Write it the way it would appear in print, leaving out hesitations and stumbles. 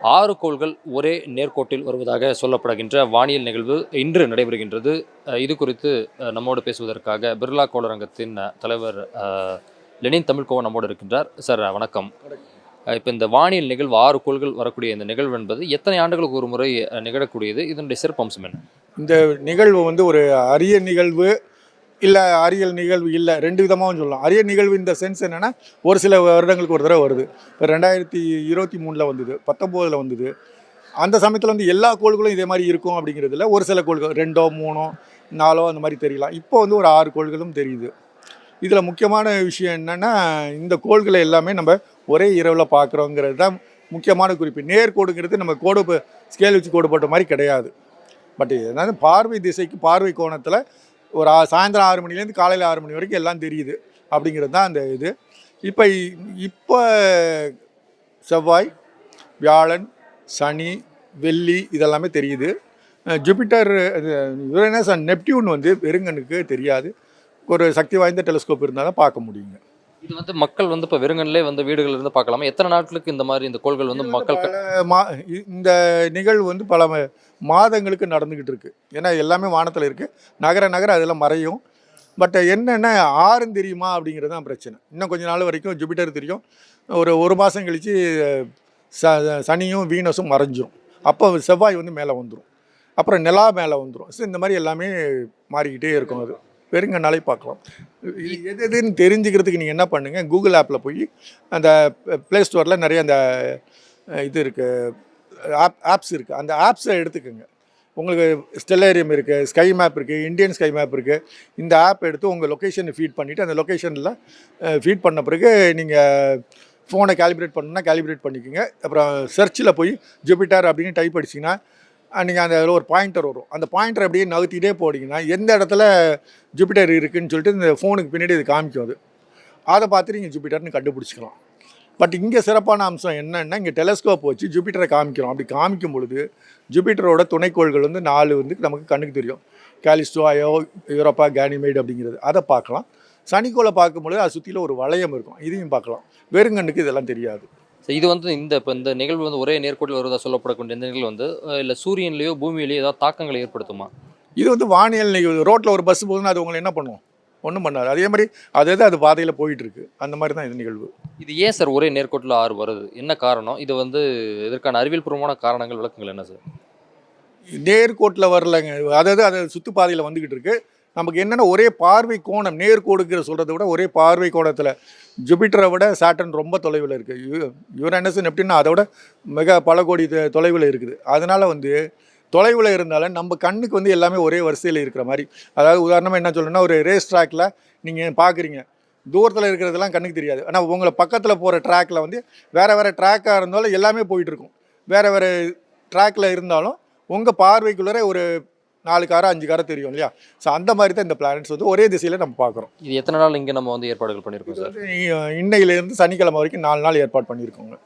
6 கோள்கள் ஒரே நேர்கோட்டில் வருவதாக சொல்லப்படுகின்ற வானியல் நிகழ்வு இன்று நடைபெறுகின்றது. இது குறித்து நம்மோடு பேசுவதற்காக பிர்லா கோளரங்கத்தின் தலைவர் லெனின் தமிழ்கோவன் நம்மோடு இருக்கின்றார். சார் வணக்கம். இப்போ இந்த வானியல் நிகழ்வு 6 கோள்கள் வரக்கூடிய இந்த நிகழ்வு என்பது எத்தனை ஆண்டுகளுக்கு ஒரு முறை நிகழக்கூடியது? இதனுடைய சிறப்பம்சம் என்ன? இந்த நிகழ்வு ஒரு அரிய நிகழ்வு இல்லை, அறிவியல் நிகழ்வு இல்லை, ரெண்டு விதமாகவும் சொல்லலாம். அரிய நிகழ்வு இந்த சென்ஸ் என்னென்னா, ஒரு சில வருடங்களுக்கு ஒரு தடவை வருது. இப்போ 2023 வந்தது, 19 வந்தது. அந்த சமயத்தில் எல்லா கோள்களும் இதே மாதிரி இருக்கும் அப்படிங்கிறதுல ஒரு சில கோள்கள் 2, 3, 4 அந்த மாதிரி தெரியலாம். இப்போ ஒரு 6 கோள்களும் தெரியுது. இதில் முக்கியமான விஷயம் என்னென்னா, இந்த கோள்களை எல்லாமே நம்ம ஒரே இரவில் பார்க்குறோங்கிறது தான் முக்கியமான குறிப்பு. நேர்கோடுங்கிறது நம்ம கோடு ஸ்கேல் வச்சு கோடு போட்ட மாதிரி கிடையாது. பட் என்னது பார்வை திசைக்கு பார்வை கோணத்தில் ஒரு சாயந்தரம் 6 மணிலேருந்து காலையில் 6 மணி வரைக்கும் எல்லாம் தெரியுது அப்படிங்கிறது தான் அந்த இது. இப்போ செவ்வாய், வியாழன், சனி, வெள்ளி இதெல்லாமே தெரியுது. ஜூபிட்டர், யுரேனஸ் அண்ட் நெப்டியூன் வெறுங்கண்ணுக்கு தெரியாது. ஒரு சக்தி வாய்ந்த டெலிஸ்கோப் இருந்தால் தான் பார்க்க முடியுங்க. இது மக்கள் இப்போ வெறுங்கன்லே வீடுகள் இருந்து பார்க்கலாமா? எத்தனை நாட்களுக்கு இந்த மாதிரி இந்த கோள்கள் மக்கள் இந்த நிகழ்வு பல மாதங்களுக்கு நடந்துக்கிட்டு இருக்குது. ஏன்னா எல்லாமே வானத்தில் இருக்குது. நகர அதெல்லாம் மறையும். பட் என்னென்னா, ஆறும் தெரியுமா அப்படிங்கிறது தான் பிரச்சனை. இன்னும் கொஞ்சம் நாள் வரைக்கும் ஜூபிட்டர் தெரியும். ஒரு மாதம் கழித்து சனியும் வீனஸும் மறைஞ்சிரும். அப்போ செவ்வாய் மேலே வந்துடும். அப்புறம் நிலா மேலே வந்துடும். ஸோ இந்த மாதிரி எல்லாமே மாறிக்கிட்டே இருக்கும். அது வெறுங்கனாலே பார்க்கலாம். எதுன்னு தெரிஞ்சுக்கிறதுக்கு நீங்கள் என்ன பண்ணுங்கள், கூகுள் ஆப்பில் போய் அந்த ப்ளே ஸ்டோரில் நிறைய அந்த இது இருக்குது, ஆப்ஸ் இருக்குது. அந்த ஆப்ஸை எடுத்துக்கோங்க. உங்களுக்கு ஸ்டெல்லேரியம் இருக்குது, ஸ்கை மேப் இருக்குது, இந்தியன் ஸ்கை மேப் இருக்குது. இந்த ஆப் எடுத்து உங்கள் லொக்கேஷனை ஃபீட் பண்ணிவிட்டு, அந்த லொக்கேஷனில் ஃபீட் பண்ண பிறகு நீங்கள் ஃபோனை கேலிப்ரேட் பண்ணணுன்னா கேலிப்ரேட் பண்ணிக்கோங்க. அப்புறம் சர்ச்சில் போய் ஜூபிட்டர் அப்படின்னு டைப் அடிச்சிங்கன்னா நீங்கள் அந்த ஒரு பாயிண்டர் வரும். அந்த பாயிண்டர் அப்படியே நகர்த்திட்டே போட்டிங்கன்னா எந்த இடத்துல ஜூபிட்டர் இருக்குதுன்னு சொல்லிட்டு இந்த ஃபோனுக்கு பின்னாடி இது காமிக்கும். அதை பார்த்துட்டு நீங்கள் ஜூபிட்டர்னு கண்டுபிடிச்சிக்கலாம். பட் இங்கே சிறப்பான அம்சம் என்னென்னா, இங்கே டெலஸ்கோப் வச்சு ஜூபிட்டரை காமிக்கிறோம். அப்படி காமிக்கும் பொழுது ஜூபிட்டரோட துணைக்கோள்கள் 4 நமக்கு கண்ணுக்கு தெரியும். காலிஸ்டோ, அயோ, யூரோப்பா, கானிமைடு அப்படிங்கிறது அதை பார்க்கலாம். சனிக்கோளை பார்க்கும்பொழுது அது சுற்றியில் ஒரு வளையம் இருக்கும், இதையும் பார்க்கலாம். வெறுங்கண்ணுக்கு இதெல்லாம் தெரியாது. இது இந்த நிகழ்வு ஒரே நேர்கோட்டில் வருவதாக சொல்லப்படக்கூடிய இந்த நிகழ்வு இல்லை சூரியன்லேயோ பூமியிலேயோ ஏதாவது தாக்கங்களை ஏற்படுத்துமா? இது வானியல் நிகழ்வு. ரோட்டில் ஒரு பஸ் போகுதுன்னா அது உங்களை என்ன பண்ணுவோம்? ஒன்றும் பண்ணாது. அதே மாதிரி அது பாதையில் போயிட்டுருக்கு. அந்த மாதிரி தான் இது நிகழ்வு. இது ஏன் சார் ஒரே நேர்கோட்டில் 6 வருது? என்ன காரணம்? இது இதற்கான அறிவியல் பூர்வமான காரணங்கள், விளக்கங்கள் என்ன சார்? நேர்கோட்டில் வரலைங்க. அது சுற்றுப்பாதையில் வந்துக்கிட்டு இருக்கு. நமக்கு என்னென்னா, ஒரே பார்வை கோணம், நேர்கோடுங்கிற சொல்கிறத விட ஒரே பார்வை கோணத்தில் ஜூபிட்டரை விட சாட்டர்ன் ரொம்ப தொலைவில் இருக்குது. யுரேனஸ், நெப்டியூன் அதை விட மிக பல கோடி தொலைவில் இருக்குது. அதனால் தொலைவில் இருந்தாலும் நம்ம கண்ணுக்கு எல்லாமே ஒரே வரிசையில் இருக்கிற மாதிரி. அதாவது உதாரணமாக என்ன சொல்லணும்னா, ஒரு ரேஸ் ட்ராக்கில் நீங்கள் பார்க்குறீங்க, தூரத்தில் இருக்கிறதெல்லாம் கண்ணுக்கு தெரியாது. ஆனால் உங்களை பக்கத்தில் போகிற ட்ராக்கில் வேறு ட்ராக்காக இருந்தாலும் எல்லாமே போயிட்டுருக்கும். வேறு ட்ராக்கில் இருந்தாலும் உங்கள் பார்வைக்குள்ளே ஒரு 4 காரோ 5 காரோ தெரியும் இல்லையா? ஸோ அந்த மாதிரி தான் இந்த பிளானட்ஸ் ஒரே திசையில் நம்ம பார்க்குறோம். இது எத்தனை நாள் இங்கே நம்ம ஏற்பாடுகள் பண்ணியிருக்கோம் சார்? இன்னையிலேருந்து சனிக்கிழமை வரைக்கும் 4 நாள் ஏற்பாடு பண்ணியிருக்கோங்க.